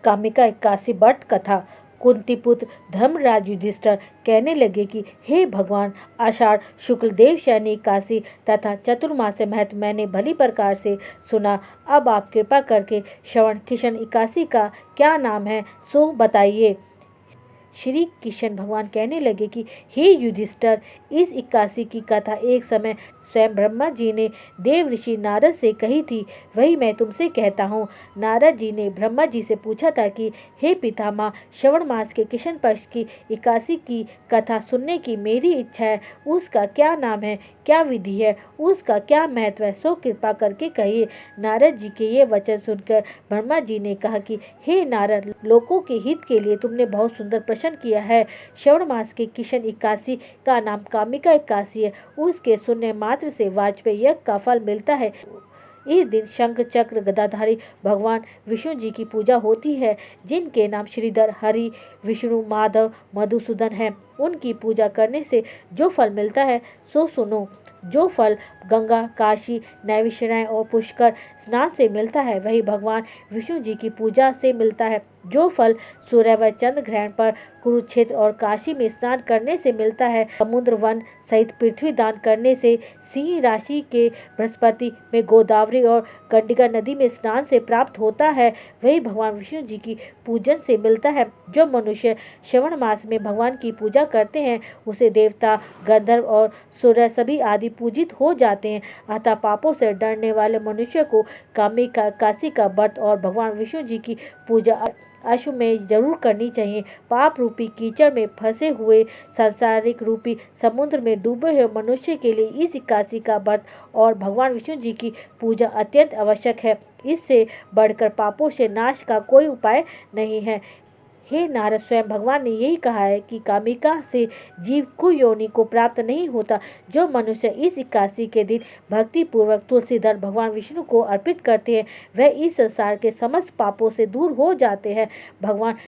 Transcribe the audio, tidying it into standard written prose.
कामिका 81 व्रत कथा। कुंती पुत्र धर्मराज युधिष्ठिर कहने लगे कि हे भगवान, आषाढ़ शुक्ल देवशयनी 81 तथा चतुर्मास महत्व मैंने भली प्रकार से सुना। अब आप कृपा करके श्रवण किशन 81 का क्या नाम है सो बताइए। श्री किशन भगवान कहने लगे कि हे युधिष्ठिर, इस 81 की कथा एक समय स्वयं ब्रह्मा जी ने देव ऋषि नारद से कही थी, वही मैं तुमसे कहता हूँ। नारद जी ने ब्रह्मा जी से पूछा था कि हे पितामह, श्रवण मास के किशन पक्ष की 81 की कथा सुनने की मेरी इच्छा है। उसका क्या नाम है, क्या विधि है, उसका क्या महत्व है, सो कृपा करके कहिए। नारद जी के ये वचन सुनकर ब्रह्मा जी ने कहा कि हे नारद, लोकों के हित के लिए तुमने बहुत सुंदर प्रश्न किया है। श्रवण मास के किशन 81 का नाम कामिका 81 है। उसके सुनने मात्र से वाजपेयी यज्ञ का फल मिलता है। इस दिन शंख चक्र गदाधारी भगवान विष्णु जी की पूजा होती है, जिनके नाम श्रीधर, हरि, विष्णु, माधव, मधुसूदन हैं। उनकी पूजा करने से जो फल मिलता है सो सुनो। जो फल गंगा, काशी, नैमिषारण्य और पुष्कर स्नान से मिलता है, वही भगवान विष्णु जी की पूजा से मिलता है। जो फल सूर्य व चंद्र ग्रहण पर कुरुक्षेत्र और काशी में स्नान करने से मिलता है, समुद्र वन सहित पृथ्वी दान करने से, सिंह राशि के बृहस्पति में गोदावरी और गंडिका नदी में स्नान से प्राप्त होता है, वही भगवान विष्णु जी की पूजन से मिलता है। जो मनुष्य श्रवण मास में भगवान की पूजा करते हैं, उसे देवता, गंधर्व और सूर्य सभी आदि पूजित हो जाते हैं। अतः पापों से डरने वाले मनुष्य को कामिका 81 का व्रत और भगवान विष्णु जी की पूजा अश्व में जरूर करनी चाहिए। पाप रूपी कीचड़ में फंसे हुए, सांसारिक रूपी समुद्र में डूबे हुए मनुष्य के लिए इस 81 का व्रत और भगवान विष्णु जी की पूजा अत्यंत आवश्यक है। इससे बढ़कर पापों से नाश का कोई उपाय नहीं है। हे नारद, स्वयं भगवान ने यही कहा है कि कामिका से जीव कुयोनि को प्राप्त नहीं होता। जो मनुष्य इस 81 के दिन भक्ति पूर्वक तुलसीधर भगवान विष्णु को अर्पित करते हैं, वह इस संसार के समस्त पापों से दूर हो जाते हैं। भगवान